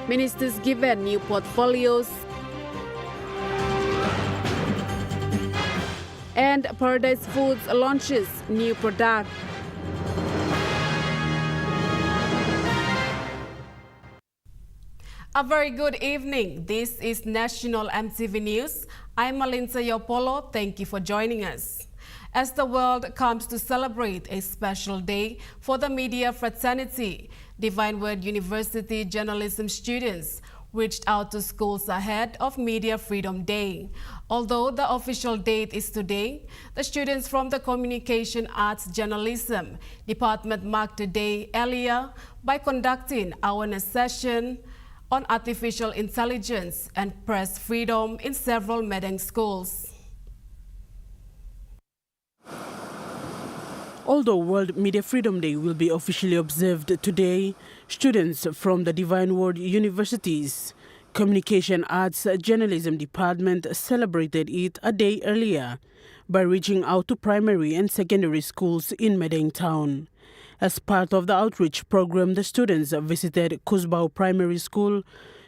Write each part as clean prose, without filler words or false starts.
Ministers given new portfolios. And Paradise Foods launches new product. A very good evening. This is National EMTV News. I'm Malinsa Yopolo. Thank you for joining us. As the world comes to celebrate a special day for the media fraternity, Divine Word University journalism students reached out to schools ahead of Media Freedom Day. Although the official date is today, the students from the Communication Arts Journalism Department marked the day earlier by conducting awareness session on artificial intelligence and press freedom in several Medang schools. Although World Media Freedom Day will be officially observed today, students from the Divine Word University's Communication Arts Journalism Department celebrated it a day earlier by reaching out to primary and secondary schools in Medang town. As part of the outreach program, the students visited Kusbao Primary School,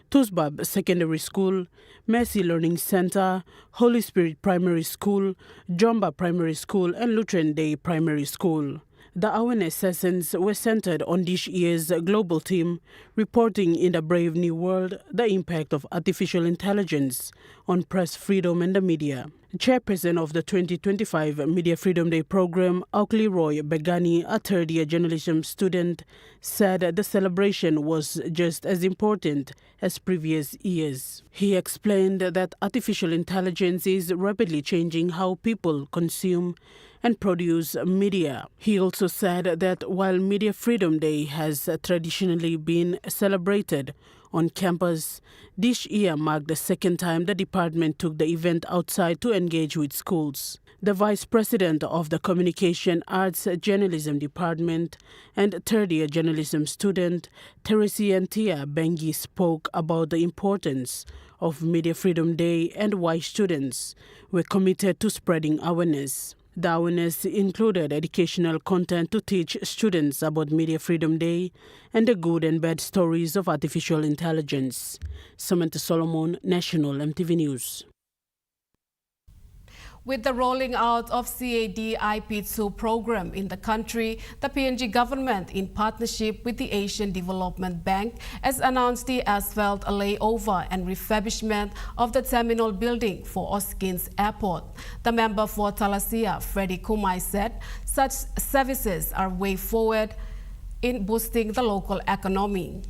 Tusbab Secondary School, Mercy Learning Center, Holy Spirit Primary School, Jomba Primary School, and Lutheran Day Primary School. The awareness sessions were centered on this year's global theme, reporting in the brave new world the impact of artificial intelligence on press freedom and the media. Chairperson of the 2025 Media Freedom Day program, Aukley Roy Begani, a third-year journalism student, said the celebration was just as important as previous years. He explained that artificial intelligence is rapidly changing how people consume and produce media. He also said that while Media Freedom Day has traditionally been celebrated on campus, this year marked the second time the department took the event outside to engage with schools. The Vice President of the Communication Arts Journalism Department and third-year journalism student, Teresiantia Bengi, spoke about the importance of Media Freedom Day and why students were committed to spreading awareness. The awareness included educational content to teach students about Media Freedom Day and the good and bad stories of artificial intelligence. Samantha Solomon, National EMTV News. With the rolling out of CAD-IP2 program in the country, the PNG government, in partnership with the Asian Development Bank, has announced the asphalt layover and refurbishment of the terminal building for Hoskins Airport. The member for Talasia, Freddie Kumai, said such services are way forward in boosting the local economy.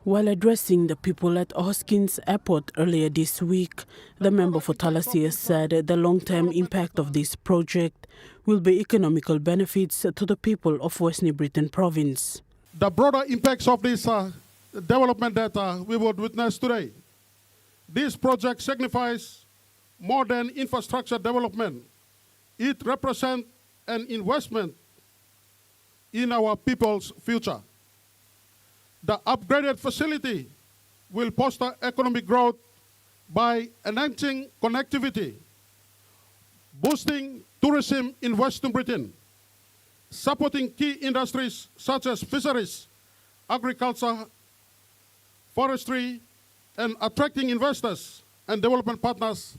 While addressing the people at Hoskins Airport earlier this week, the member for Talasia said the long-term impact of this project will be economical benefits to the people of West New Britain province. The broader impacts of this development that we would witness today. This project signifies more than infrastructure development. It represents an investment in our people's future. The upgraded facility will foster economic growth by enhancing connectivity, boosting tourism in Western Britain, supporting key industries such as fisheries, agriculture, forestry, and attracting investors and development partners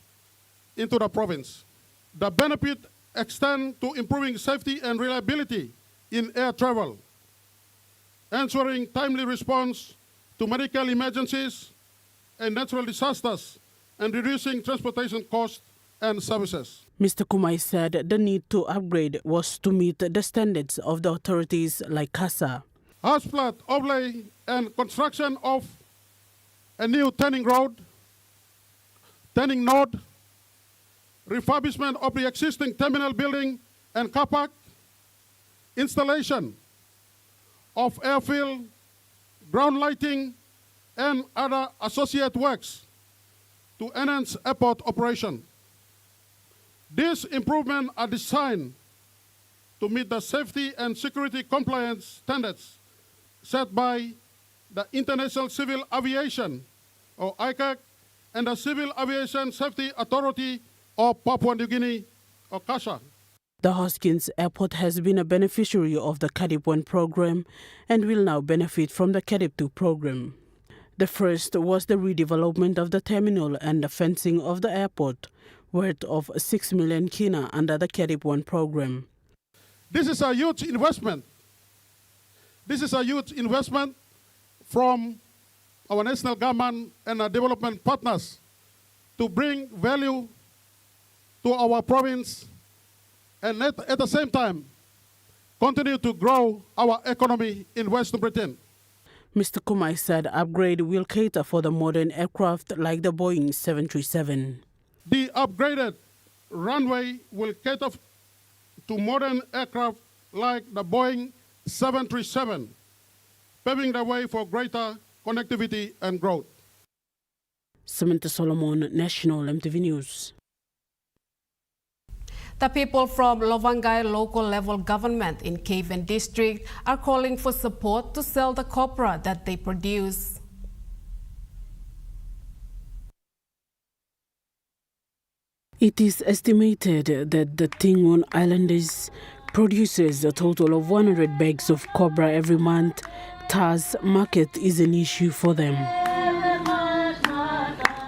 into the province. The benefit extends to improving safety and reliability in air travel, ensuring timely response to medical emergencies and natural disasters, and reducing transportation costs and services. Mr. Kumai said the need to upgrade was to meet the standards of the authorities like CASA. Asphalt overlay and construction of a new turning node, refurbishment of the existing terminal building and car park, installation of airfield, ground lighting, and other associate works to enhance airport operation. These improvements are designed to meet the safety and security compliance standards set by the International Civil Aviation, or ICAC, and the Civil Aviation Safety Authority of Papua New Guinea, or CASA. The Hoskins Airport has been a beneficiary of the CADIP 1 program and will now benefit from the CADIP 2 program. The first was the redevelopment of the terminal and the fencing of the airport, worth of 6 million kina under the CADIP 1 program. This is a huge investment. This is a huge investment from our national government and our development partners to bring value to our province and at the same time continue to grow our economy in Western Britain. Mr. Kumai said upgrade will cater for the modern aircraft like the Boeing 737. The upgraded runway will cater to modern aircraft like the Boeing 737, paving the way for greater connectivity and growth. Samantha Solomon, National EMTV News. The people from Lovangai local level government in Cavan district are calling for support to sell the copra that they produce. It is estimated that the Tingun Islanders produces a total of 100 bags of copra every month, thus market is an issue for them.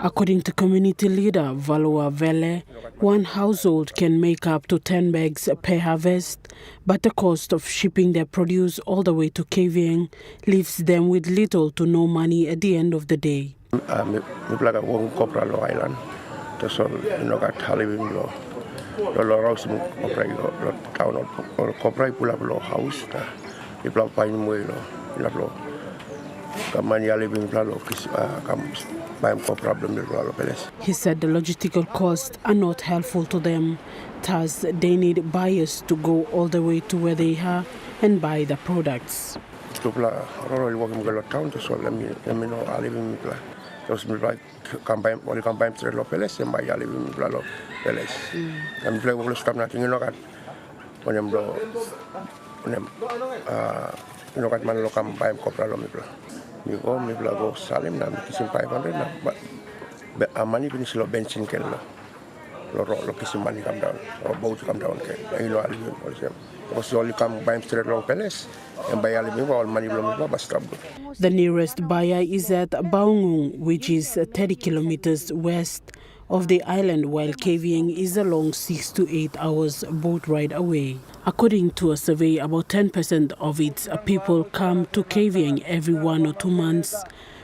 According to community leader Valua Vele, one household can make up to 10 bags per harvest, but the cost of shipping their produce all the way to Kavieng leaves them with little to no money at the end of the day. He said the logistical costs are not helpful to them, thus they need buyers to go all the way to where they are and buy the products. The nearest buyer is at Baungung, which is 30 kilometers west of the island, while Kavieng is a long 6 to 8 hours boat ride away. According to a survey, about 10% of its people come to Kavieng every 1 or 2 months,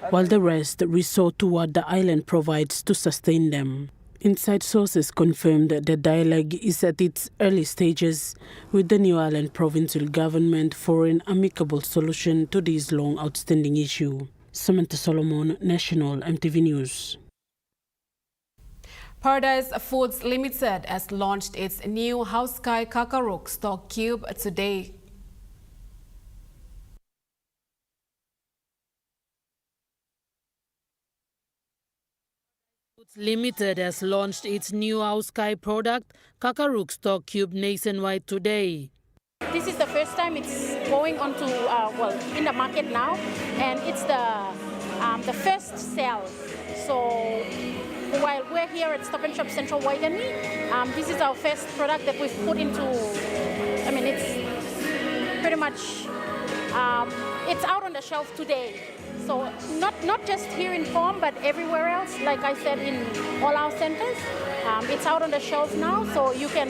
while the rest resort to what the island provides to sustain them. Inside sources confirmed that the dialogue is at its early stages with the New Ireland provincial government for an amicable solution to this long outstanding issue. Samantha Solomon, National EMTV News. Paradise Foods Limited has launched its new Houskai Kakaruk stock cube today. Foods Limited has launched its new Houskai product, Kakaruk stock cube, nationwide today. This is the first time it's going onto in the market now, and it's the first sale. So while we're here at Stop and Shop Central Waigani, this is our first product that we've put into. I mean, it's pretty much it's out on the shelf today. So not just here in Form, but everywhere else. Like I said, in all our centers, it's out on the shelf now. So you can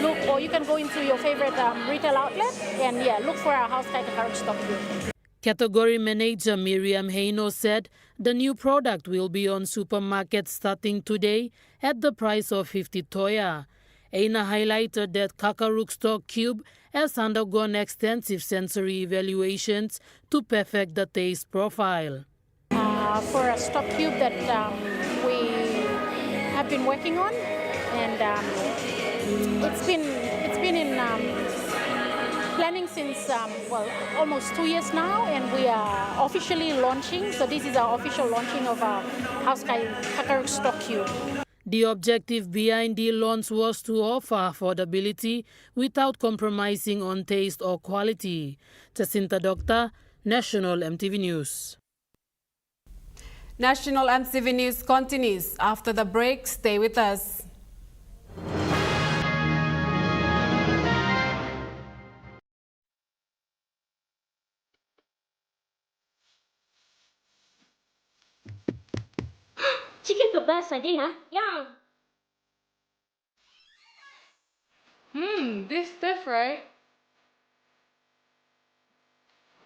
look, or you can go into your favorite retail outlet and look for our Houskai Kakaruk stock cube. Category Manager Miriam Heino said the new product will be on supermarkets starting today at the price of 50 toya. Aina highlighted that Kakaruk stock cube has undergone extensive sensory evaluations to perfect the taste profile. For a stock cube that we have been working on, and it's been in planning since almost 2 years now, and we are officially launching. So this is our official launching of our Houskai Kakaruk stock cube. The objective behind the launch was to offer affordability without compromising on taste or quality. Jacinta Doctor, National EMTV News. National EMTV News continues after the break. Stay with us. Chicken kebab for dinner. Yum. This different.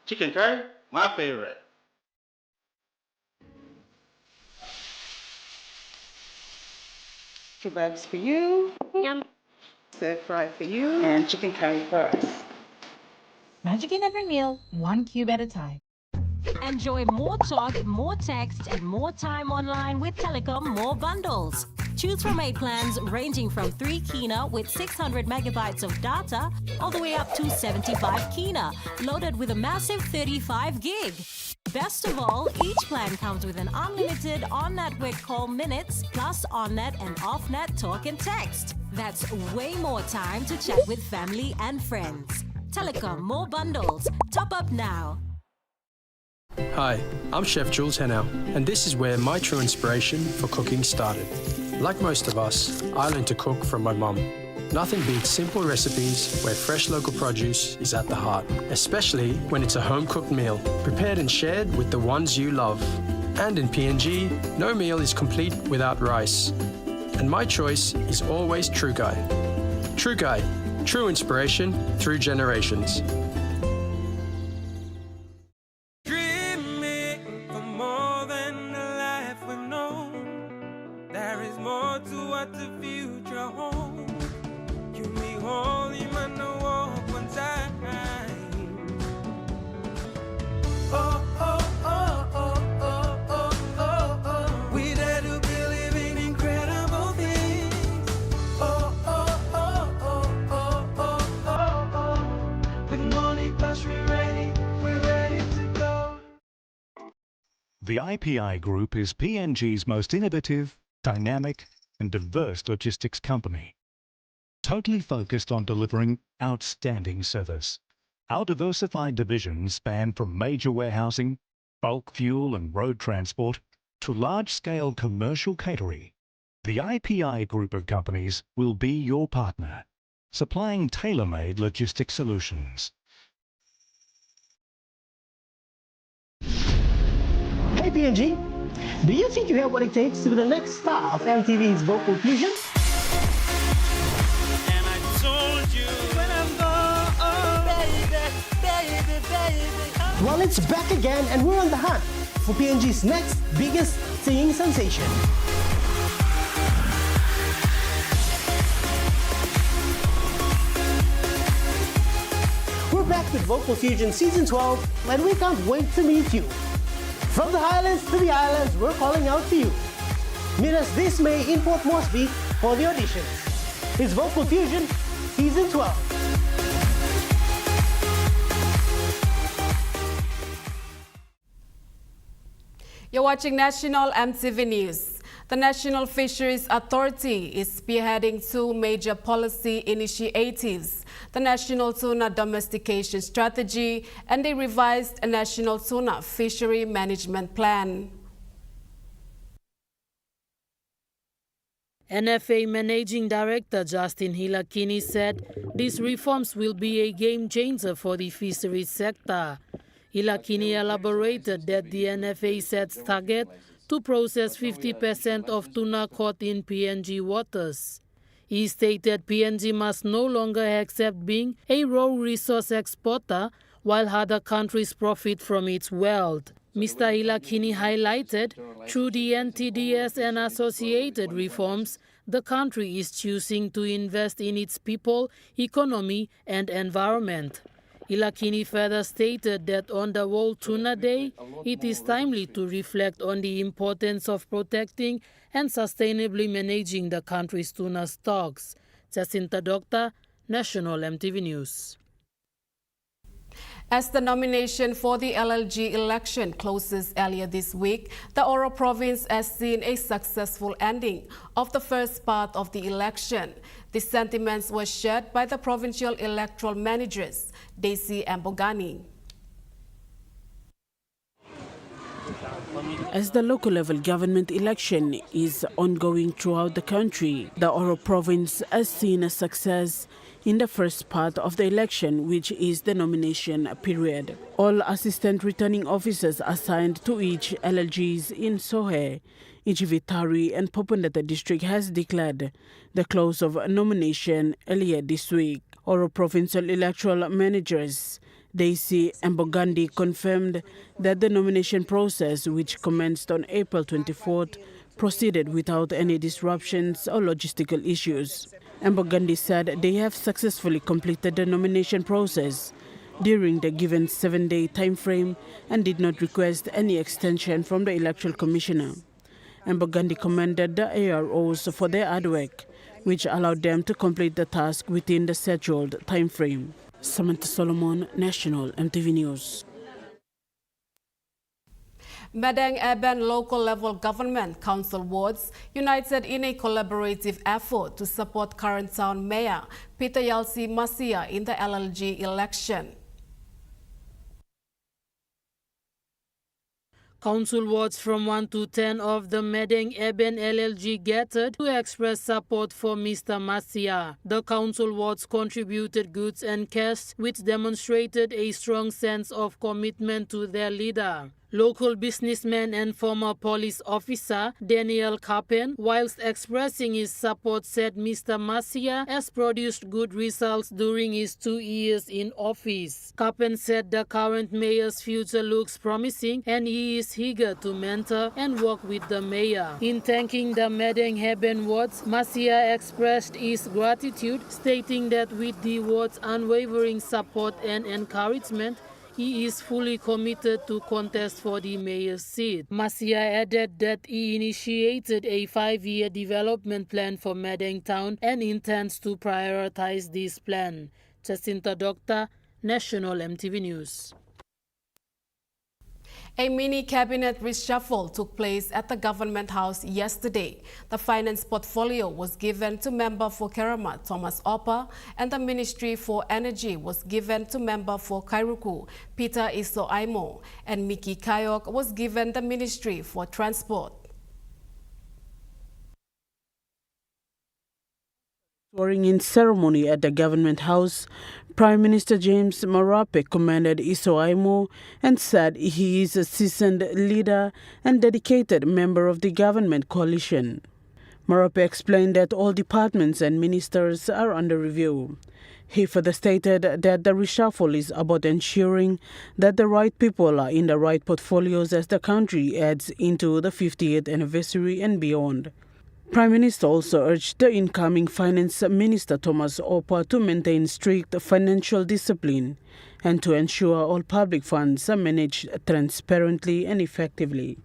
Chicken curry, my favorite. Kebabs for you, Yum. stir fry for you, and chicken curry for us. Magic in every meal, one cube at a time. Enjoy more talk, more text, and more time online with Telecom More Bundles. Choose from 8 plans ranging from 3 kina with 600 megabytes of data all the way up to 75 kina, loaded with a massive 35 gig. Best of all, each plan comes with an unlimited on-network call minutes plus on-net and off-net talk and text. That's way more time to chat with family and friends. Telecom More Bundles. Top up now. Hi, I'm Chef Jules Henow, and this is where my true inspiration for cooking started. Like most of us, I learned to cook from my mum. Nothing beats simple recipes where fresh local produce is at the heart, especially when it's a home-cooked meal, prepared and shared with the ones you love. And in PNG, no meal is complete without rice. And my choice is always Trukai. Trukai, true inspiration through generations. The IPI Group is PNG's most innovative, dynamic and diverse logistics company, totally focused on delivering outstanding service. Our diversified divisions span from major warehousing, bulk fuel and road transport to large-scale commercial catering. The IPI Group of companies will be your partner, supplying tailor-made logistics solutions. Hey PNG, do you think you have what it takes to be the next star of MTV's Vocal Fusion? And I told you when I'm gone, baby. Well, it's back again and we're on the hunt for PNG's next biggest singing sensation. We're back with Vocal Fusion Season 12 and we can't wait to meet you. From the highlands to the islands, we're calling out to you. Meet us this May in Port Moresby for the auditions. It's Vocal Fusion Season 12. You're watching National MTV News. The National Fisheries Authority is spearheading 2 major policy initiatives: the National Tuna Domestication Strategy and the revised National Tuna Fishery Management Plan. NFA Managing Director Justin Hilakini said these reforms will be a game changer for the fisheries sector. Hilakini elaborated that the NFA sets target to process 50% of tuna caught in PNG waters. He stated PNG must no longer accept being a raw resource exporter while other countries profit from its wealth. Mr. Hilakini highlighted, through the NTDS and associated reforms, the country is choosing to invest in its people, economy, and environment. Hilakini further stated that on the World Tuna Day, it is timely to reflect on the importance of protecting and sustainably managing the country's tuna stocks. Jacinta Doctor, National MTV News. As the nomination for the LLG election closes earlier this week, the Oro province has seen a successful ending of the first part of the election. The sentiments were shared by the provincial electoral managers, Desi and Bogani. As the local level government election is ongoing throughout the country, the Oro province has seen a success in the first part of the election, which is the nomination period. All assistant returning officers assigned to each LLGs in Sohe, Ijivitari and Popondata district has declared the close of nomination earlier this week. Oro provincial electoral managers Daisy and Bogandi confirmed that the nomination process, which commenced on April 24th, proceeded without any disruptions or logistical issues. And Bogandi said they have successfully completed the nomination process during the given 7-day time frame and did not request any extension from the Electoral Commissioner. And Bogandi commended the AROs for their hard work, which allowed them to complete the task within the scheduled time frame. Samantha Solomon, National EMTV News. Madang Urban Local Level Government Council wards united in a collaborative effort to support current town mayor Peter Yalsi Masia in the LLG election. Council wards from 1 to 10 of the Madang Urban LLG gathered to express support for Mr. Masia. The council wards contributed goods and cash, which demonstrated a strong sense of commitment to their leader. Local businessman and former police officer Daniel Kapen, whilst expressing his support, said Mr. Masia has produced good results during his 2 years in office. Kapen said the current mayor's future looks promising and he is eager to mentor and work with the mayor. In thanking the Madang Urban wards, Masia expressed his gratitude, stating that with the ward's unwavering support and encouragement, he is fully committed to contest for the mayor's seat. Masia added that he initiated a 5-year development plan for Madang Town and intends to prioritize this plan. Jacinta Doctor, National EMTV News. A mini cabinet reshuffle took place at the Government House yesterday. The finance portfolio was given to member for Kerama, Thomas Oppa, and the Ministry for Energy was given to member for Kairuku, Peter Iso Aimo, and Miki Kayok was given the Ministry for Transport. Swearing-in ceremony at the Government House, Prime Minister James Marape commended Iso Aimo and said he is a seasoned leader and dedicated member of the government coalition. Marape explained that all departments and ministers are under review. He further stated that the reshuffle is about ensuring that the right people are in the right portfolios as the country adds into the 50th anniversary and beyond. Prime Minister also urged the incoming Finance Minister Thomas Oppa to maintain strict financial discipline and to ensure all public funds are managed transparently and effectively.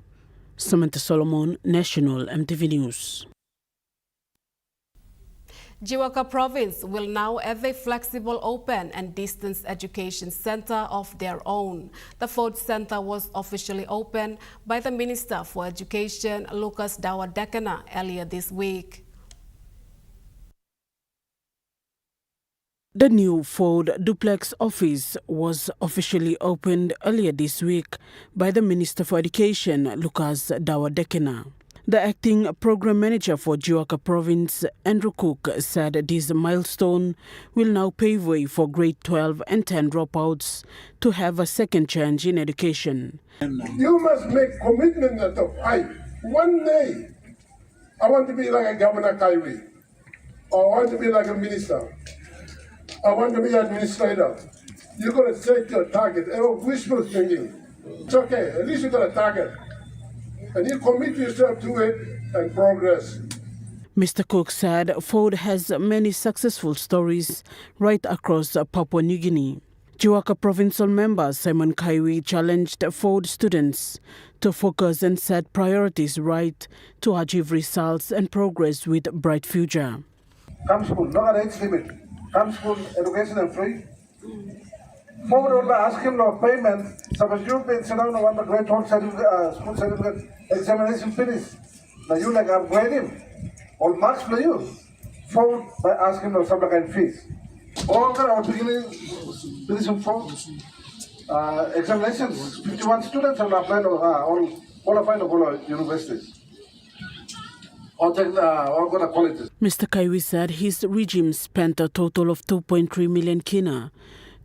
Samantha Solomon, National EMTV News. Jiwaka Province will now have a flexible open and distance education center of their own. The fourth center was officially opened by the Minister for Education, Lucas Dawadekana, earlier this week. The new Ford duplex office was officially opened earlier this week by the Minister for Education, Lucas Dawadekana. The acting program manager for Jiwaka Province, Andrew Cook, said this milestone will now pave way for grade 12 and 10 dropouts to have a second chance in education. You must make commitment that one day I want to be like a Governor Kyrie, or I want to be like a minister, I want to be an administrator. You're going to set your target. Wishful thinking. It's okay, at least you got a target. And you commit yourself to it and progress. Mr. Cook said Ford has many successful stories right across Papua New Guinea. Jiwaka Provincial member Simon Kaiwi challenged Ford students to focus and set priorities right to achieve results and progress with bright future. Come school, not an age limit. Come school, education and free. Ford will ask him no payment. Suppose you've been sitting on the grade 12 school certificate examination finished. Now you like upgrade him. All marks for you. Ford by asking no some kind of fees. All the our beginning finishing Ford examinations. 51 students are applying all qualifying of all universities. All good colleges. Mr. Kaiwi said his regime spent a total of 2.3 million kina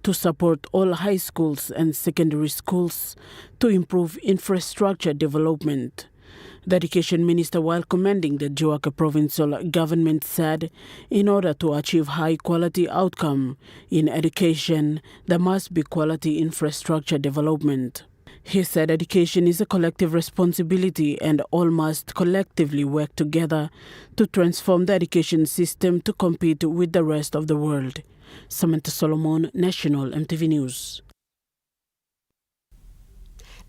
to support all high schools and secondary schools to improve infrastructure development. The Education Minister, while commending the Jiwaka provincial government, said in order to achieve high-quality outcome in education, there must be quality infrastructure development. He said education is a collective responsibility and all must collectively work together to transform the education system to compete with the rest of the world. Samantha Solomon, National EMTV News.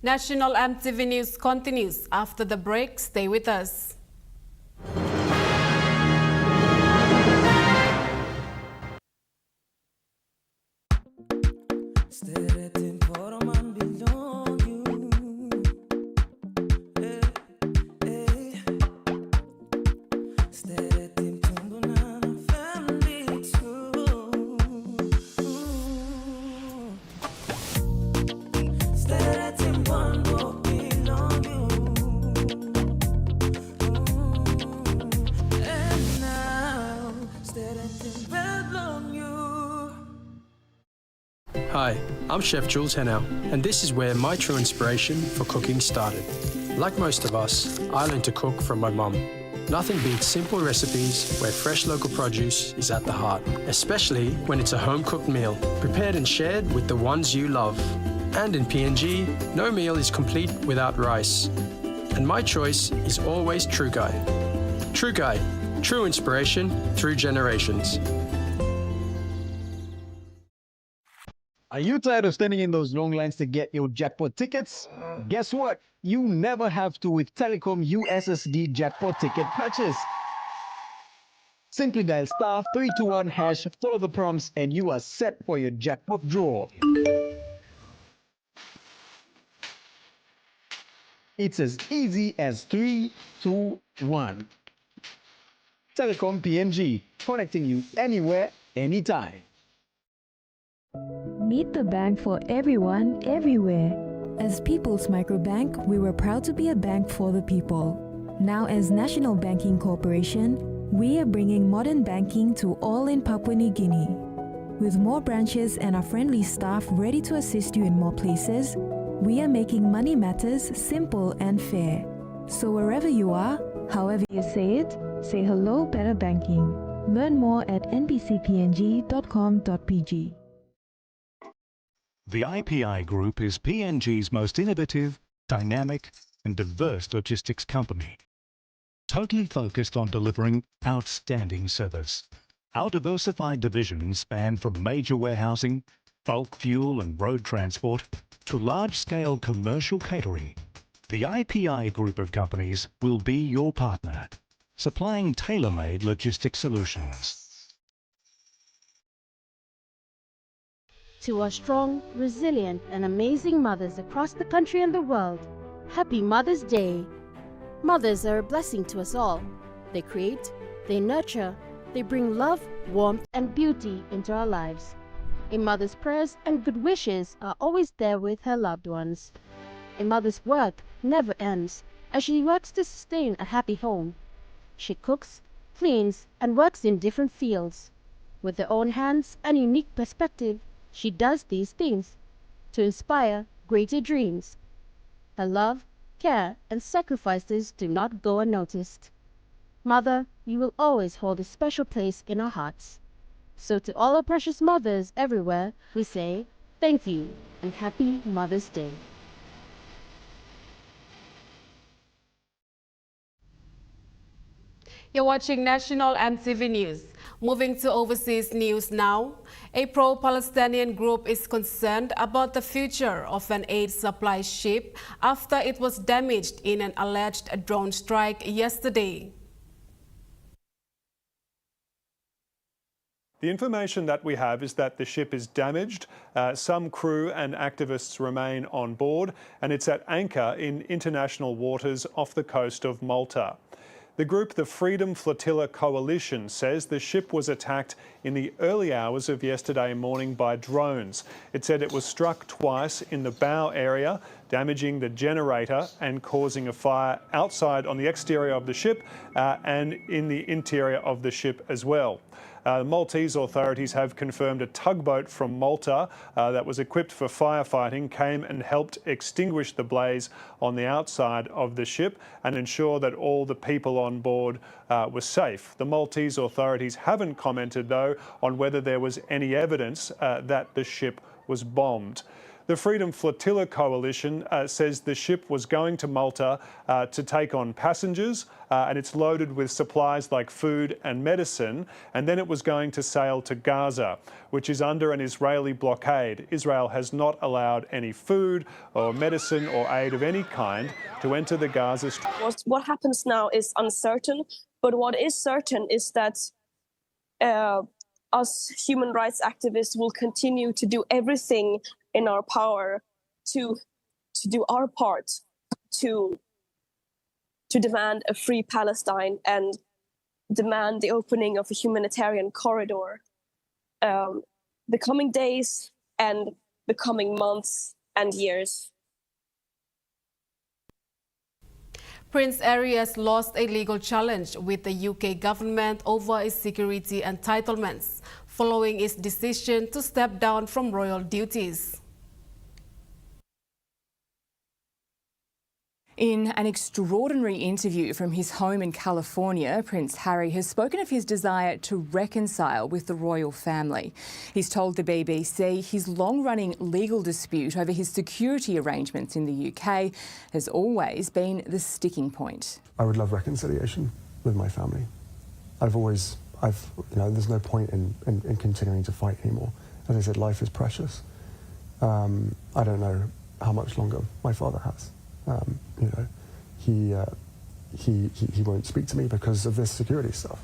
National EMTV News continues after the break. Stay with us. Hi, I'm Chef Jules Henao, and this is where my true inspiration for cooking started. Like most of us, I learned to cook from my mum. Nothing beats simple recipes where fresh local produce is at the heart, especially when it's a home-cooked meal, prepared and shared with the ones you love. And in PNG, no meal is complete without rice. And my choice is always Trukai. Trukai, true inspiration through generations. Are you tired of standing in those long lines to get your jackpot tickets? Guess what? You never have to with Telecom USSD jackpot ticket purchase. Simply dial *321#, follow the prompts, and you are set for your jackpot draw. It's as easy as 3, 2, 1. Telecom PNG, connecting you anywhere, anytime. Meet the bank for everyone, everywhere. As People's Microbank, we were proud to be a bank for the people. Now as National Banking Corporation, we are bringing modern banking to all in Papua New Guinea. With more branches and our friendly staff ready to assist you in more places, we are making money matters simple and fair. So wherever you are, however you say it, say hello better banking. Learn more at nbcpng.com.pg. The IPI Group is PNG's most innovative, dynamic, and diverse logistics company, totally focused on delivering outstanding service. Our diversified divisions span from major warehousing, bulk fuel and road transport, to large-scale commercial catering. The IPI Group of companies will be your partner, supplying tailor-made logistics solutions. To our strong, resilient, and amazing mothers across the country and the world, Happy Mother's Day! Mothers are a blessing to us all. They create, they nurture, they bring love, warmth, and beauty into our lives. A mother's prayers and good wishes are always there with her loved ones. A mother's work never ends as she works to sustain a happy home. She cooks, cleans, and works in different fields. With her own hands and unique perspective, she does these things to inspire greater dreams. Her love, care, and sacrifices do not go unnoticed. Mother, you will always hold a special place in our hearts. So to all our precious mothers everywhere, we say thank you and Happy Mother's Day. You're watching National EMTV News. Moving to overseas news now. A pro-Palestinian group is concerned about the future of an aid supply ship after it was damaged in an alleged drone strike yesterday. The information that we have is that the ship is damaged. Some crew and activists remain on board, and it's at anchor in international waters off the coast of Malta. The group, the Freedom Flotilla Coalition, says the ship was attacked in the early hours of yesterday morning by drones. It said it was struck twice in the bow area damaging the generator and causing a fire outside on the exterior of the ship and in the interior of the ship as well. Maltese authorities have confirmed a tugboat from Malta that was equipped for firefighting came and helped extinguish the blaze on the outside of the ship and ensure that all the people on board were safe. The Maltese authorities haven't commented, though, on whether there was any evidence that the ship was bombed. The Freedom Flotilla Coalition says the ship was going to Malta to take on passengers and it's loaded with supplies like food and medicine, and then it was going to sail to Gaza, which is under an Israeli blockade. Israel has not allowed any food or medicine or aid of any kind to enter the Gaza Strip. What happens now is uncertain, but what is certain is that us human rights activists will continue to do everything in our power to do our part to demand a free Palestine and demand the opening of a humanitarian corridor. The coming days and the coming months and years. Prince Harry has lost a legal challenge with the UK government over his security entitlements, following his decision to step down from royal duties. In an extraordinary interview from his home in California, Prince Harry has spoken of his desire to reconcile with the royal family. He's told the BBC his long-running legal dispute over his security arrangements in the UK has always been the sticking point. I would love reconciliation with my family. there's no point in continuing to fight anymore. As I said, life is precious. I don't know how much longer my father has. He won't speak to me because of this security stuff.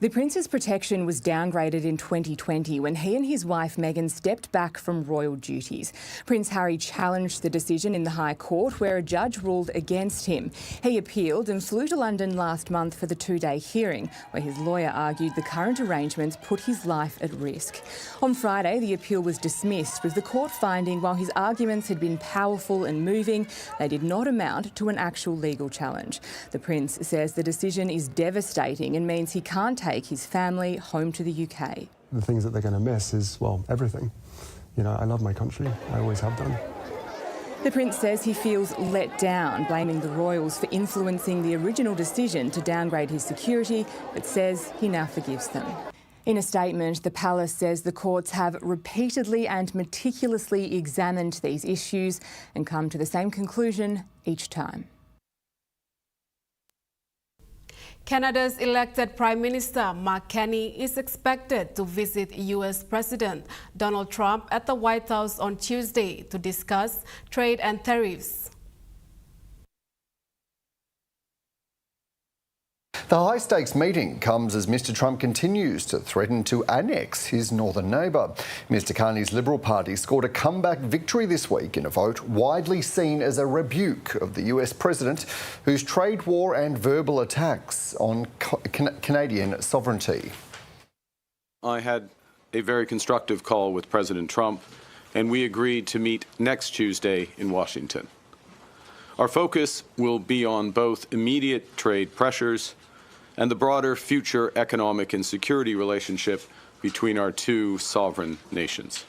The Prince's protection was downgraded in 2020 when he and his wife Meghan stepped back from royal duties. Prince Harry challenged the decision in the High Court, where a judge ruled against him. He appealed and flew to London last month for the two-day hearing, where his lawyer argued the current arrangements put his life at risk. On Friday, the appeal was dismissed, with the court finding while his arguments had been powerful and moving, they did not amount to an actual legal challenge. The Prince says the decision is devastating and means he can't take his family home to the UK. The things that they're going to miss is, well, everything. I love my country. I always have done. The Prince says he feels let down, blaming the royals for influencing the original decision to downgrade his security, but says he now forgives them. In a statement, the palace says the courts have repeatedly and meticulously examined these issues and come to the same conclusion each time. Canada's elected Prime Minister Mark Carney is expected to visit US President Donald Trump at the White House on Tuesday to discuss trade and tariffs. The high-stakes meeting comes as Mr Trump continues to threaten to annex his northern neighbour. Mr Carney's Liberal Party scored a comeback victory this week in a vote widely seen as a rebuke of the US president, whose trade war and verbal attacks on Canadian sovereignty. I had a very constructive call with President Trump, and we agreed to meet next Tuesday in Washington. Our focus will be on both immediate trade pressures and the broader future economic and security relationship between our two sovereign nations.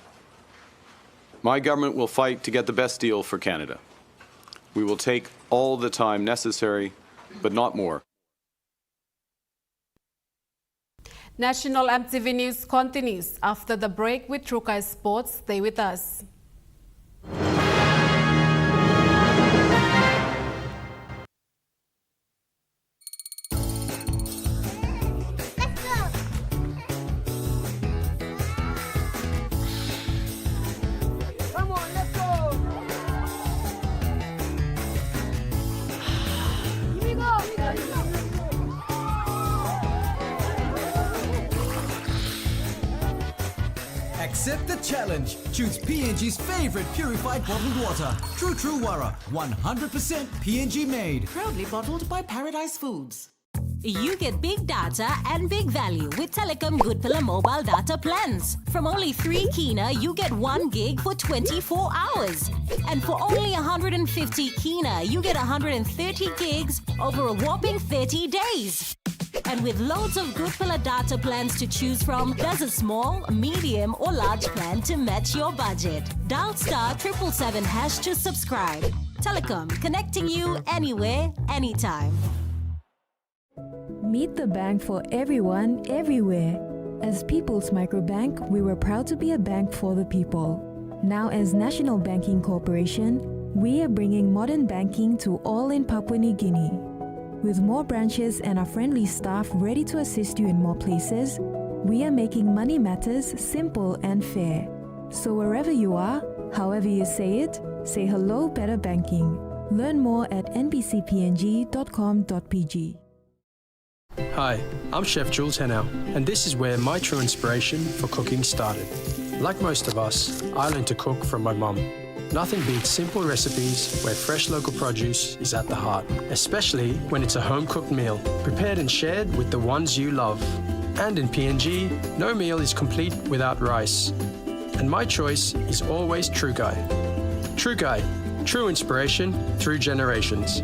My government will fight to get the best deal for Canada. We will take all the time necessary, but not more. National EMTV News continues after the break with Trukai Sports. Stay with us. Accept the challenge. Choose PNG's favorite purified bottled water. True Wara, 100% PNG made. Proudly bottled by Paradise Foods. You get big data and big value with Telecom Good Pillar mobile data plans. From only 3 kina, you get 1 gig for 24 hours. And for only 150 kina, you get 130 gigs over a whopping 30 days. And with loads of Good Pillar data plans to choose from, there's a small, medium or large plan to match your budget. Dial *777# to subscribe. Telecom, connecting you anywhere, anytime. Meet the bank for everyone, everywhere. As People's Microbank, we were proud to be a bank for the people. Now as National Banking Corporation, we are bringing modern banking to all in Papua New Guinea. With more branches and our friendly staff ready to assist you in more places, we are making money matters simple and fair. So wherever you are, however you say it, say hello better banking. Learn more at nbcpng.com.pg. Hi, I'm Chef Jules Henao, and this is where my true inspiration for cooking started. Like most of us, I learned to cook from my mum. Nothing beats simple recipes where fresh local produce is at the heart, especially when it's a home-cooked meal, prepared and shared with the ones you love. And in PNG, no meal is complete without rice. And my choice is always Trukai. Trukai, true inspiration through generations.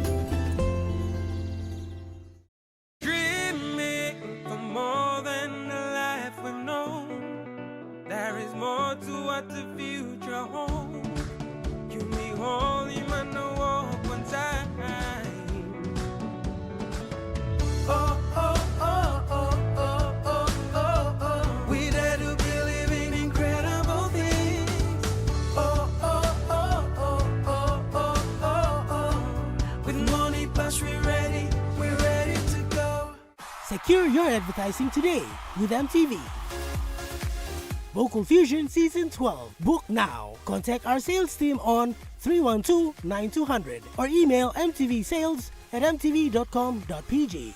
Secure your advertising today with EMTV. Vocal Fusion Season 12. Book now. Contact our sales team on 312-9200 or email mtvsales@mtv.com.pg.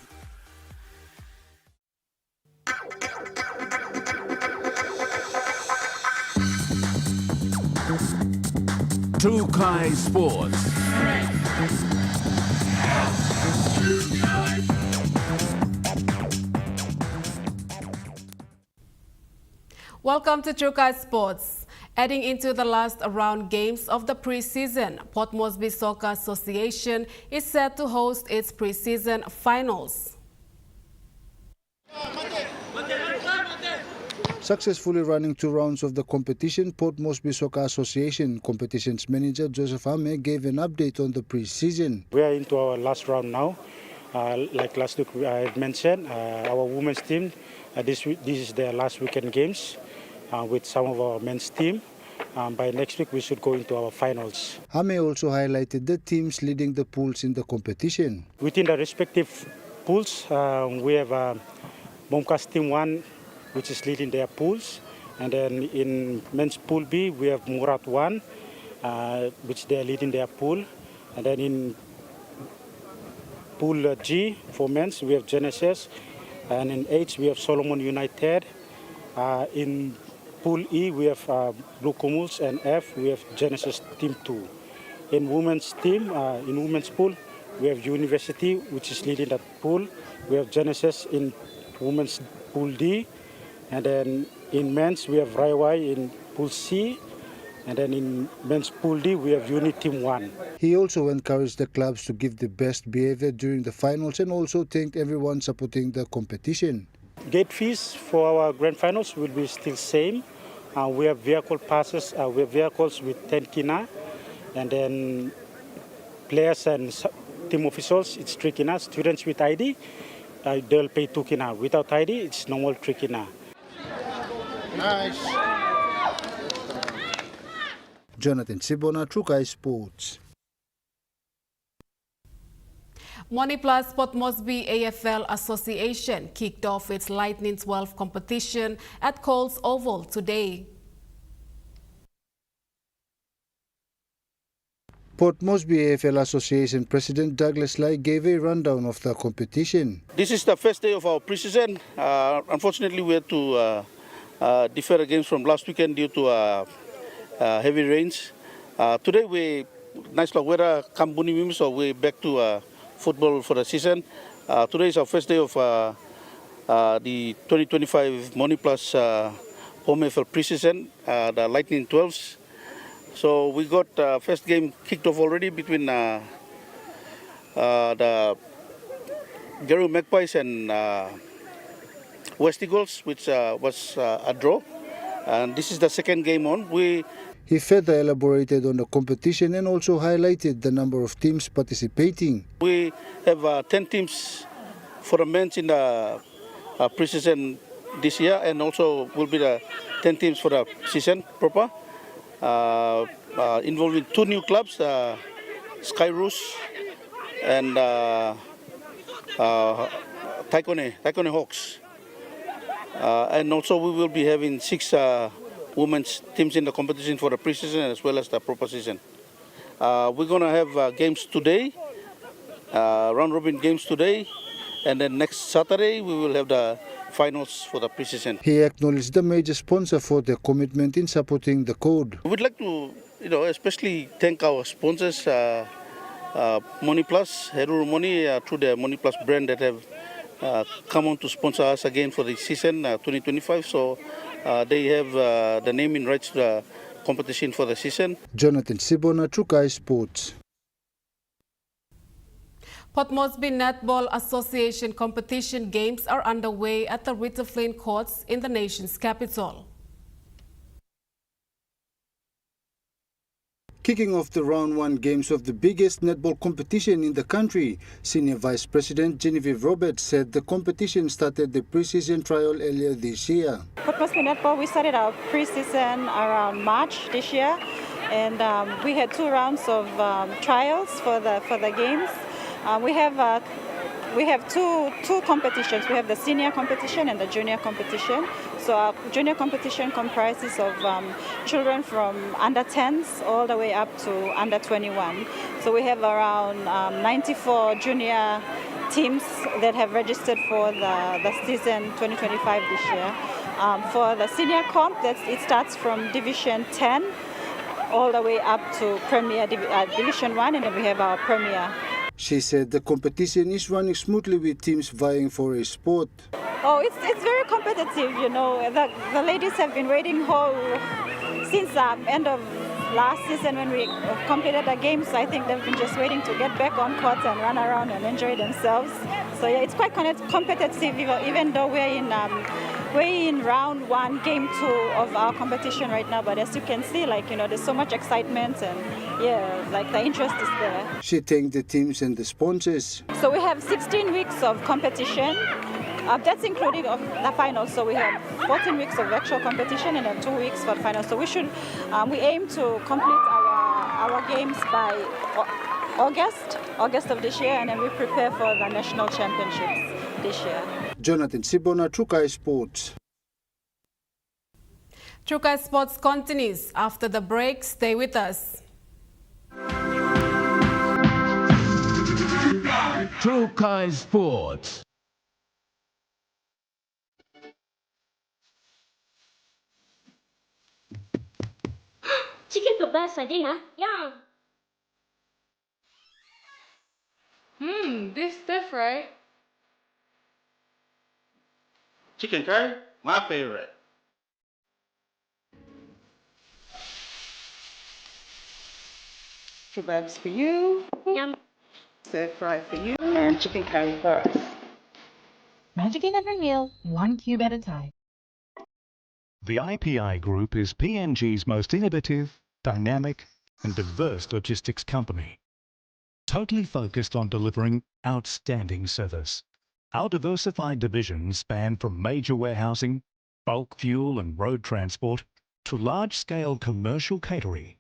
Trukai Sports. Welcome to Trukai Sports. Heading into the last round games of the preseason, Port Moresby Soccer Association is set to host its preseason finals. Successfully running 2 rounds of the competition, Port Moresby Soccer Association competitions manager Joseph Hame gave an update on the preseason. We are into our last round now. Like last week I mentioned, our women's team, this is their last weekend games with some of our men's team. By next week we should go into our finals. Hame also highlighted the teams leading the pools in the competition. Within the respective pools, we have Bomkas Team 1, which is leading their pools. And then in men's pool B, we have Murat 1, which they are leading their pool. And then in pool G for men's, we have Genesis. And in H, we have Solomon United. In pool E, we have Blue Comuls. And F, we have Genesis Team 2. In women's team, in women's pool, we have University, which is leading that pool. We have Genesis in women's pool D. And then in men's, we have Raiwai in pool C. And then in men's pool D, we have Unit Team 1. He also encouraged the clubs to give the best behavior during the finals and also thanked everyone supporting the competition. Gate fees for our grand finals will be still same. We have vehicle passes, we have vehicles with 10 kina. And then players and team officials, it's 3 kina. Students with ID, they'll pay 2 kina. Without ID, it's normal 3 kina. Nice. Jonathan Sibona, Trukai Sports. Money Plus Port Moresby AFL Association kicked off its Lightning 12 competition at Coles Oval today. Port Moresby AFL Association President Douglas Lai gave a rundown of the competition. This is the first day of our preseason. Unfortunately, we had to defer the games from last weekend due to heavy rains. Today, nice weather, so we're back to football for the season. Today is our first day of the 2025 Money Plus Home AFL preseason, the Lightning 12s. So we got first game kicked off already between the Gary Magpies and West Eagles, which was a draw. And this is the second game on. He further elaborated on the competition and also highlighted the number of teams participating. We have 10 teams for the men's in the preseason this year, and also will be the 10 teams for the season proper, involving 2 new clubs, Sky Roos and Taikone Hawks. And also we will be having 6 women's teams in the competition for the preseason as well as the proper season. We're going to have games today, round-robin games today, and then next Saturday we will have the finals for the preseason. He acknowledged the major sponsor for their commitment in supporting the code. We'd like to, especially thank our sponsors, Money Plus, Heruru Money, through the Money Plus brand that have come on to sponsor us again for the season 2025. So they have the naming rights to the competition for the season. Jonathan Sibona, Trukai Sports. Port Moresby Netball Association competition games are underway at the Rita Flynn courts in the nation's capital. Kicking off the round 1 games of the biggest netball competition in the country, Senior Vice President Genevieve Roberts said the competition started the preseason trial earlier this year. Port Moresby Netball, we started our preseason around March this year, and we had 2 rounds of trials for the games. We have two competitions. We have the senior competition and the junior competition. So our junior competition comprises of children from under 10s all the way up to under 21. So we have around 94 junior teams that have registered for the season 2025 this year. For the senior comp, it starts from Division 10 all the way up to Premier Division 1, and then we have our Premier. She said the competition is running smoothly with teams vying for a spot. Oh, it's very competitive, The ladies have been waiting since the end of last season when we completed the games. I think they've been just waiting to get back on court and run around and enjoy themselves. So yeah, it's quite competitive, even though we're in round 1, game 2 of our competition right now. But as you can see, there's so much excitement and the interest is there. She thanked the teams and the sponsors. So we have 16 weeks of competition. That's including of the finals. So we have 14 weeks of actual competition and then 2 weeks for the finals. So we aim to complete our games by August of this year, and then we prepare for the national championships this year. Jonathan Sibona, Trukai Sports. Trukai Sports continues after the break. Stay with us. Trukai Sports. Chicken's the best idea. Yum. This stuff, right? Chicken curry, my favorite. Kebabs for you. Yum. Stir fry for you. And chicken curry for us. Magic in every meal, 1 cube at a time. The IPI Group is PNG's most innovative, dynamic, and diverse logistics company, totally focused on delivering outstanding service. Our diversified divisions span from major warehousing, bulk fuel and road transport, to large-scale commercial catering.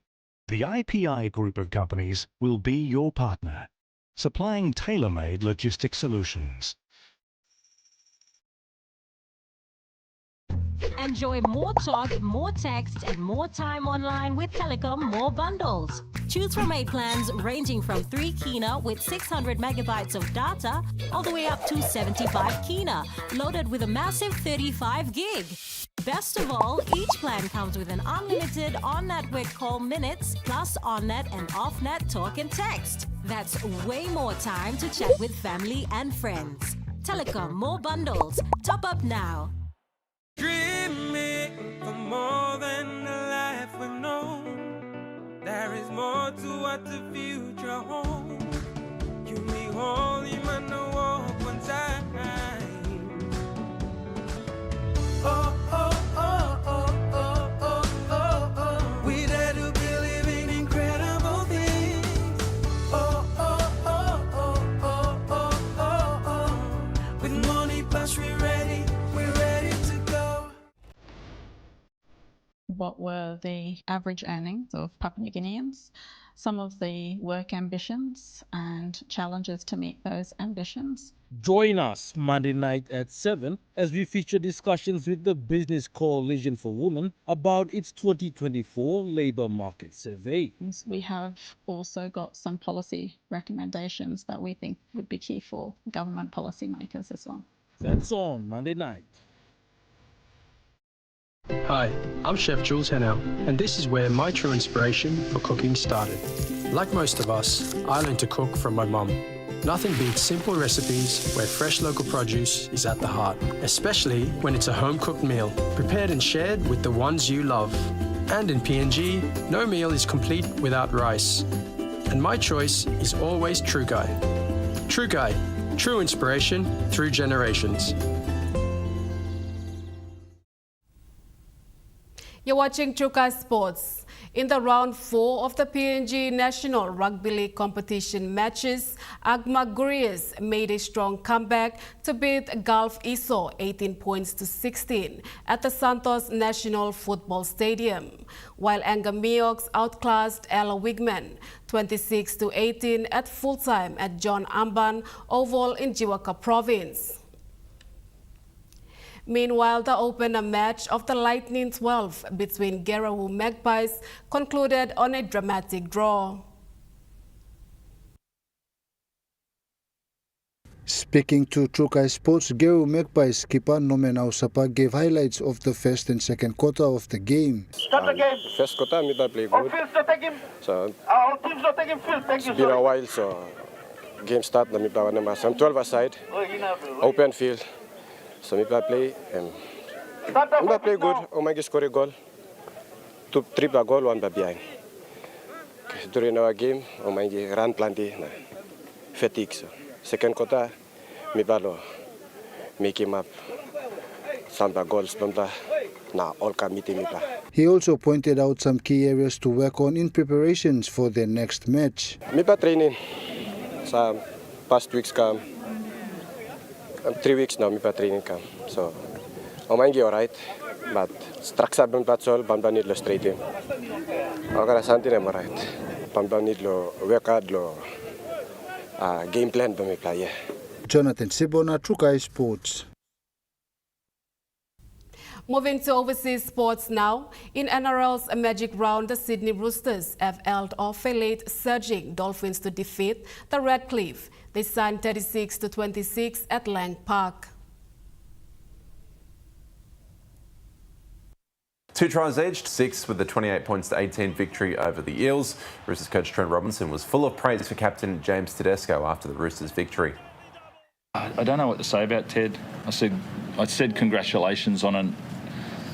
The IPI Group of companies will be your partner, supplying tailor-made logistics solutions. Enjoy more talk, more text, and more time online with Telecom More Bundles. Choose from 8 plans ranging from 3 kina with 600 megabytes of data all the way up to 75 kina, loaded with a massive 35 gig. Best of all, each plan comes with an unlimited on-network call minutes plus on-net and off-net talk and text. That's way more time to chat with family and friends. Telecom more bundles. Top up now. Dreaming for more than the life we've known. There is more to what the future holds. You may hold him and walk one time. Oh, oh, oh, oh, oh, oh, oh, oh. We dare to believe in incredible things. Oh, oh, oh, oh, oh, oh, oh, oh. With money plus we're ready to go. What were the average earnings of Papua New Guineans, some of the work ambitions and challenges to meet those ambitions. Join us Monday night at 7 as we feature discussions with the Business Coalition for Women about its 2024 labour market survey. We have also got some policy recommendations that we think would be key for government policymakers as well. That's on Monday night. Hi, I'm Chef Jules Hennell, and this is where my true inspiration for cooking started. Like most of us, I learned to cook from my mum. Nothing beats simple recipes where fresh local produce is at the heart, especially when it's a home-cooked meal, prepared and shared with the ones you love. And in PNG, no meal is complete without rice. And my choice is always Trukai. Trukai, true inspiration through generations. You're watching Trukai Sports. In the round 4 of the PNG National Rugby League competition matches, Agma Gurias made a strong comeback to beat Gulf Iso 18 points to 16 at the Santos National Football Stadium, while Angamioks outclassed Ella Wigman 26 to 18 at full-time at John Amban Oval in Jiwaka Province. Meanwhile, the opener match of the Lightning 12 between Gerahu Magpies concluded on a dramatic draw. Speaking to Trukai Sports, Gerahu Magpies keeper Nomen Ausapa gave highlights of the first and second quarter of the game. Start the game. First quarter, we play good. So our team's not taking field. Thank you. It's been a while, so game start. We play on some 12 aside, open field. So we play good. Omagi score a goal. 2 triple goal, 1 behind. During our game, Omagi ran plenty. Fatigue. So second quarter, we make him up. Some goals, now all committee. He also pointed out some key areas to work on in preparations for their next match. We training. Some past weeks come. 3 weeks now, my training camp. So, I'm alright, but structure been patrol, bamba need lo straighten. Okay, something I'm alright. Bamba need lo work hard lo game plan bamba play. Jonathan Sibona, Trukai Sports. Moving to overseas sports now, in NRL's Magic Round, the Sydney Roosters have held off a late surging Dolphins to defeat the Redcliffe. They signed 36 to 26 at Lang Park. 2 tries edged, 6 with the 28 points to 18 victory over the Eels. Roosters coach Trent Robinson was full of praise for captain James Tedesco after the Roosters' victory. I don't know what to say about Ted. I said congratulations on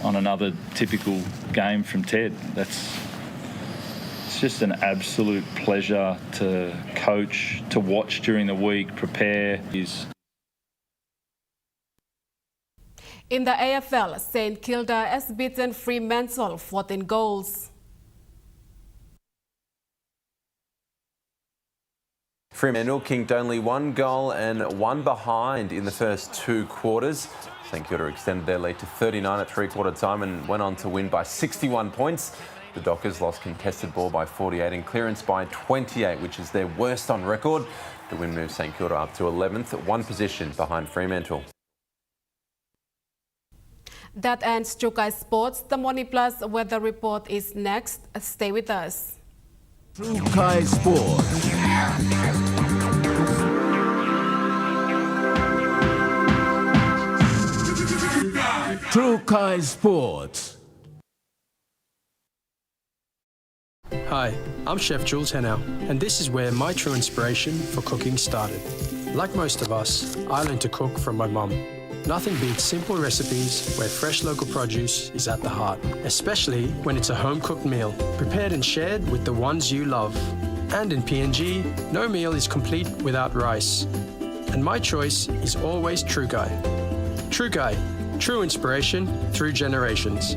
another typical game from Ted. It's just an absolute pleasure to coach, to watch during the week, prepare. In the AFL, St Kilda has beaten Fremantle 14 goals. Fremantle kinked only 1 goal and 1 behind in the first 2 quarters. St Kilda extended their lead to 39 at 3-quarter time and went on to win by 61 points. The Dockers lost contested ball by 48 and clearance by 28, which is their worst on record. The win moves St Kilda up to 11th, 1 position behind Fremantle. That ends Trukai Sports. The Morning Plus weather report is next. Stay with us. Trukai Sports. Trukai Sports. Hi, I'm Chef Jules Henao, and this is where my true inspiration for cooking started. Like most of us, I learned to cook from my mum. Nothing beats simple recipes where fresh local produce is at the heart, especially when it's a home-cooked meal, prepared and shared with the ones you love. And in PNG, no meal is complete without rice. And my choice is always Trukai. Trukai, true inspiration through generations.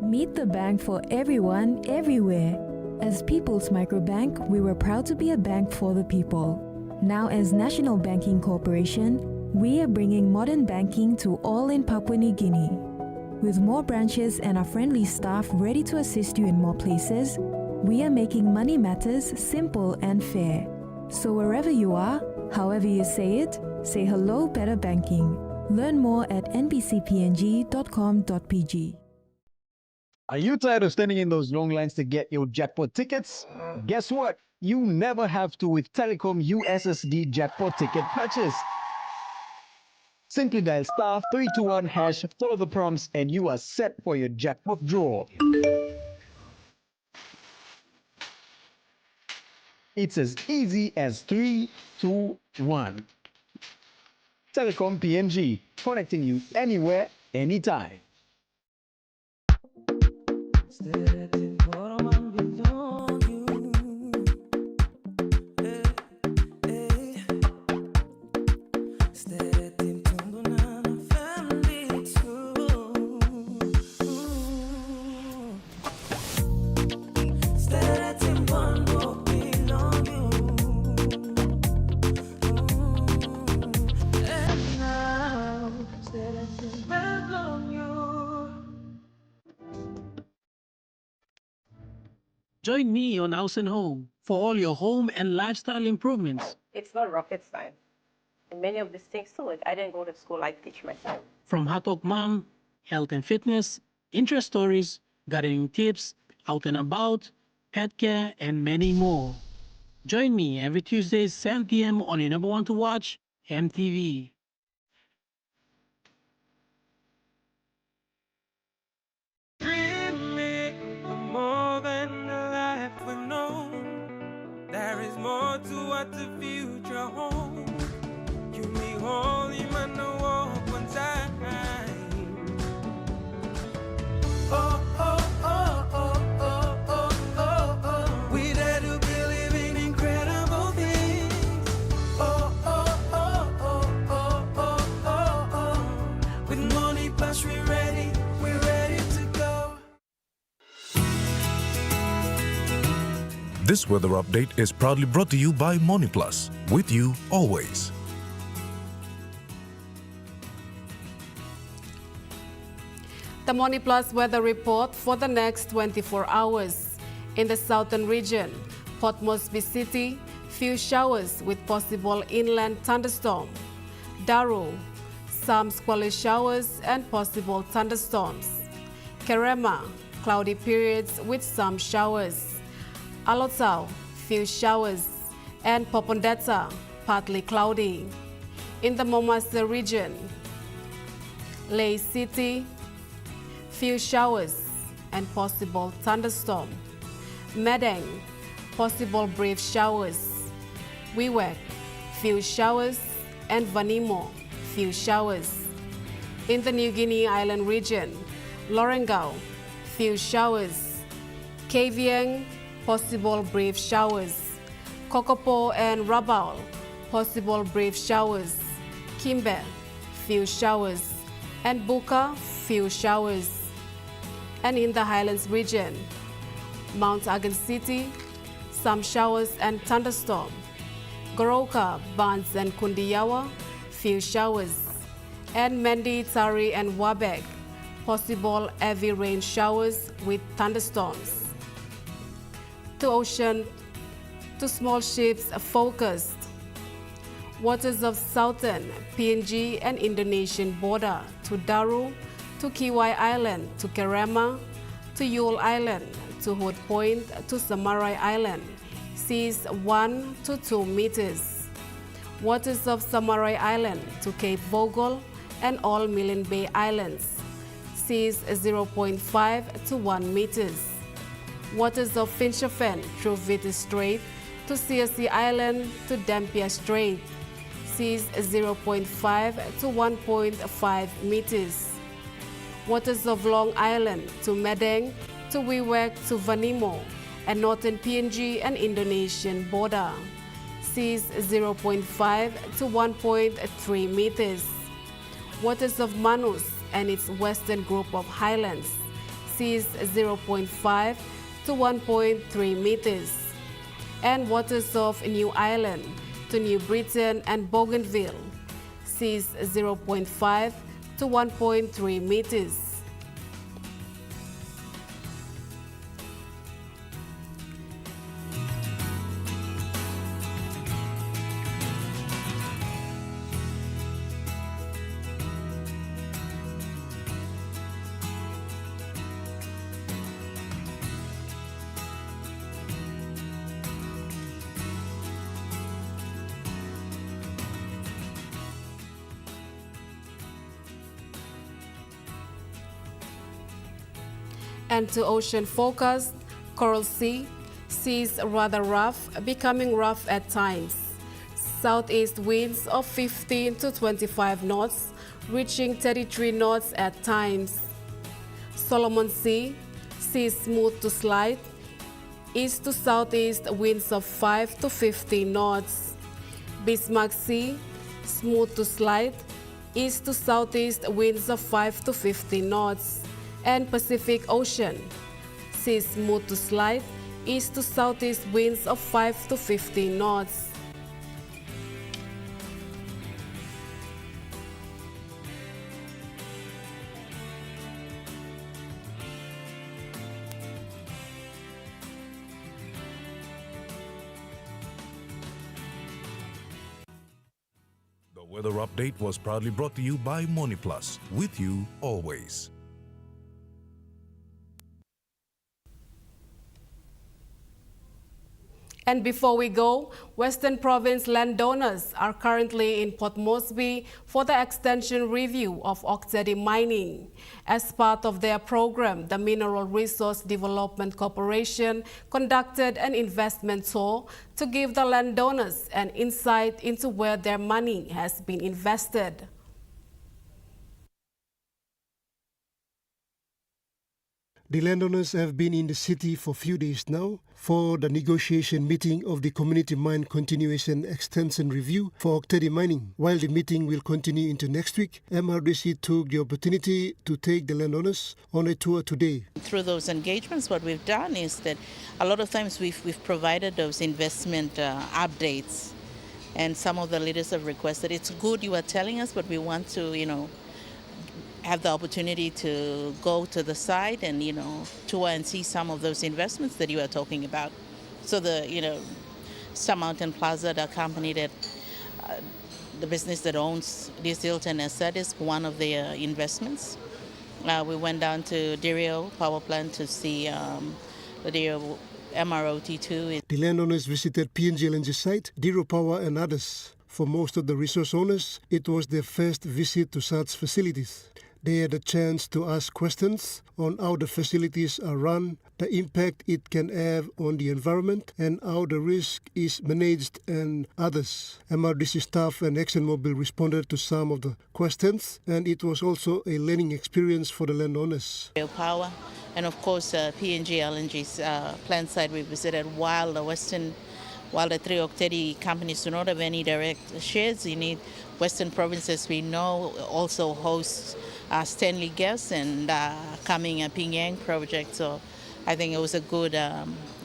Meet the bank for everyone, everywhere. As People's Microbank, we were proud to be a bank for the people. Now as National Banking Corporation, we are bringing modern banking to all in Papua New Guinea. With more branches and our friendly staff ready to assist you in more places, we are making money matters simple and fair. So wherever you are, however you say it, say hello better banking. Learn more at nbcpng.com.pg. Are you tired of standing in those long lines to get your jackpot tickets? Guess what? You never have to with Telecom USSD jackpot ticket purchase. Simply dial *321#, follow the prompts, and you are set for your jackpot draw. It's as easy as 3, 2, 1. Telecom PNG, connecting you anywhere, anytime. Join me on House and Home for all your home and lifestyle improvements. It's not rocket science. And many of these things too, I didn't go to school, I teach myself. From Hot Talk Mom, health and fitness, interest stories, gardening tips, out and about, pet care, and many more. Join me every Tuesday, 7 p.m. on your number one to watch, EMTV. More than the life we've known, there is more to what the future holds. You be holy, man, no walk one time. Oh, oh, oh, oh, oh, oh, oh, oh. We dare to believe in incredible things. Oh, oh, oh, oh, oh, oh, oh, oh. With money plus we're ready to go. This weather update is proudly brought to you by MoneyPlus, with you always. The MoneyPlus weather report for the next 24 hours. In the southern region, Port Moresby City, few showers with possible inland thunderstorm. Daru, some squally showers and possible thunderstorms. Kerema, cloudy periods with some showers. Alotau, few showers, and Popondetta, partly cloudy. In the Momasa region, Ley City, few showers and possible thunderstorm. Medang, possible brief showers. Wewak, few showers, and Vanimo, few showers. In the New Guinea Island region, Lorengau, few showers. Kavieng, possible brief showers. Kokopo and Rabaul, possible brief showers. Kimbe, few showers. And Buka, few showers. And in the Highlands region, Mount Agan City, some showers and thunderstorm. Goroka, Bans and Kundiyawa, few showers. And Mendi, Tari and Wabek, possible heavy rain showers with thunderstorms. To ocean, to small ships focused. Waters of southern PNG and Indonesian border to Daru, to Kiwai Island, to Kerema, to Yule Island, to Hood Point, to Samarai Island, seas 1 to 2 meters. Waters of Samurai Island to Cape Vogel and all Milne Bay Islands. Seas 0.5 to 1 meters. Waters of Fincher Fen through Viti Strait to Searcy Island to Dampier Strait. Seas 0.5 to 1.5 meters. Waters of Long Island to Madang to Wewak to Vanimo and northern PNG and Indonesian border. Seas 0.5 to 1.3 meters. Waters of Manus and its western group of highlands. Seas 0.5 to 1.3 meters. And waters of New Ireland to New Britain and Bougainville. Seas 0.5 to 1.3 meters. And to ocean focus, Coral Sea, seas rather rough, becoming rough at times. Southeast winds of 15 to 25 knots, reaching 33 knots at times. Solomon Sea, seas smooth to slight, east to southeast winds of 5 to 15 knots. Bismarck Sea, smooth to slight, east to southeast winds of 5 to 15 knots. And Pacific Ocean, seas smooth to slight, east to southeast winds of 5 to 15 knots. The weather update was proudly brought to you by MoneyPlus, with you always. And before we go, Western Province landowners are currently in Port Moresby for the extension review of Oktedi mining. As part of their program, the Mineral Resource Development Corporation conducted an investment tour to give the landowners an insight into where their money has been invested. The landowners have been in the city for a few days now for the negotiation meeting of the Community Mine Continuation Extension Review for Oktedi Mining. While the meeting will continue into next week, MRDC took the opportunity to take the landowners on a tour today. Through those engagements, what we've done is that a lot of times we've provided those investment updates, and some of the leaders have requested, it's good you are telling us, but we want to, have the opportunity to go to the site and, tour and see some of those investments that you are talking about. So Star Mountain Plaza, the company that, the business that owns this Hilton asset is one of their investments. We went down to Dirio Power Plant to see the Dirio MROT2. The landowners visited PNG LNG site, Dirio Power and others. For most of the resource owners, it was their first visit to such facilities. They had a chance to ask questions on how the facilities are run, the impact it can have on the environment, and how the risk is managed and others. MRDC staff and ExxonMobil responded to some of the questions, and it was also a learning experience for the landowners. Power, and of course PNG LNG's plant site we visited, while the three Oktedi companies do not have any direct shares in it. Western provinces, we know, also hosts Stanley Gas and coming a Pingyang project. So I think it was a good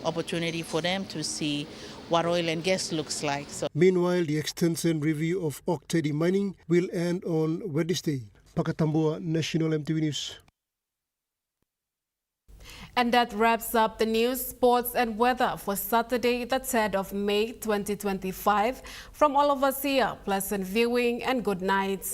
opportunity for them to see what oil and gas looks like. Meanwhile, the extension review of Oktedi mining will end on Wednesday. Pakatambua, National EMTV News. And that wraps up the news, sports and weather for Saturday, the 3rd of May 2025. From all of us here, pleasant viewing and good night.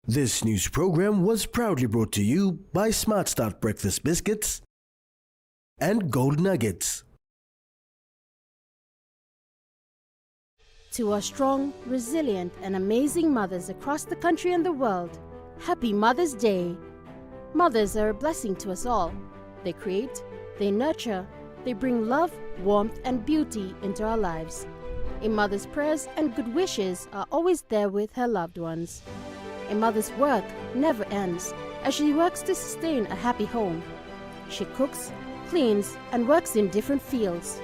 This news program was proudly brought to you by Smart Start Breakfast Biscuits and Gold Nuggets. To our strong, resilient, and amazing mothers across the country and the world, Happy Mother's Day! Mothers are a blessing to us all. They create, they nurture, they bring love, warmth, and beauty into our lives. A mother's prayers and good wishes are always there with her loved ones. A mother's work never ends as she works to sustain a happy home. She cooks, cleans, and works in different fields.